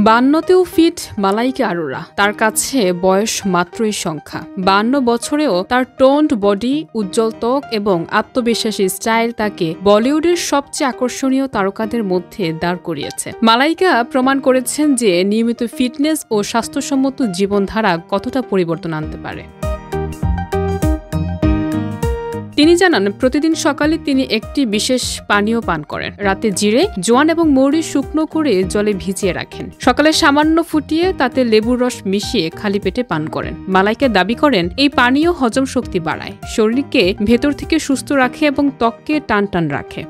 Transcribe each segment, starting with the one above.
52তেও fit Malaika Arora. তার কাছে বয়স মাত্রই সংখ্যা। 52 বছরেও তার টোন্ড বডি, উজ্জ্বল ত্বক এবং আত্মবিশ্বাসী স্টাইল তাকে বলিউডের সবচেয়ে আকর্ষণীয় তারকাদের মধ্যে দাঁড় করিয়েছে। মালাইকা প্রমাণ করেছেন যে নিয়মিত ফিটনেস ও স্বাস্থ্যসম্মত জীবনধারা কতটা পরিবর্তন আনতে পারে। তিনি জানান, প্রতিদিন সকালে তিনি একটি বিশেষ পানীয় পান করেন। রাতে জিরে, জোয়ান এবং মৌরি শুকনো করে জলে ভিজিয়ে রাখেন। সকালে সামান্য ফুটিয়ে তাতে লেবুর রস মিশিয়ে খালি পেটে পান করেন। মালাইকা দাবি করেন, এই পানীয় হজম শক্তি বাড়ায়, শরীরকে ভেতর থেকে সুস্থ রাখে এবং ত্বককে টান টান রাখে।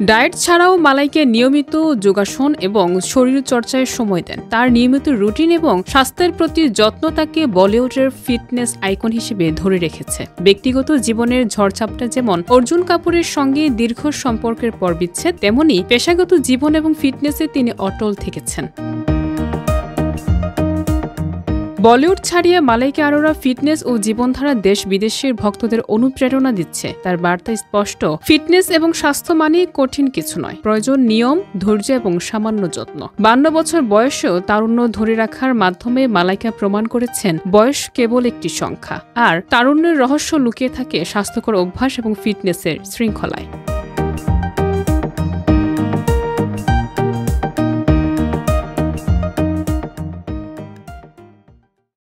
ডায়েট ছাড়াও মালাইকা নিয়মিত যোগাসন এবং শরীরচর্চায় সময় দেন। তার নিয়মিত রুটিন এবং স্বাস্থ্যের প্রতি যত্ন তাকে বলিউডের ফিটনেস আইকন হিসেবে ধরে রেখেছে। ব্যক্তিগত জীবনের ঝড়ঝাপটা যেমন অর্জুন কাপুরের সঙ্গে দীর্ঘ সম্পর্কের পর বিচ্ছেদ, তেমনি পেশাগত জীবন এবং ফিটনেসে তিনি অটল থেকেছেন। বলিউড ছাড়িয়ে মালাইকা আরোরা ফিটনেস ও জীবনধারা দেশ বিদেশের ভক্তদের অনুপ্রেরণা দিচ্ছে। তার বার্তা স্পষ্ট, ফিটনেস এবং স্বাস্থ্য মানে কঠিন কিছু নয়, প্রয়োজন নিয়ম, ধৈর্য এবং সামান্য যত্ন। 52 বছর বয়সেও তারুণ্য ধরে রাখার মাধ্যমে মালাইকা প্রমাণ করেছেন বয়স কেবল একটি সংখ্যা, আর তারুণ্যের রহস্য লুকিয়ে থাকে স্বাস্থ্যকর অভ্যাস এবং ফিটনেসের শৃঙ্খলায়।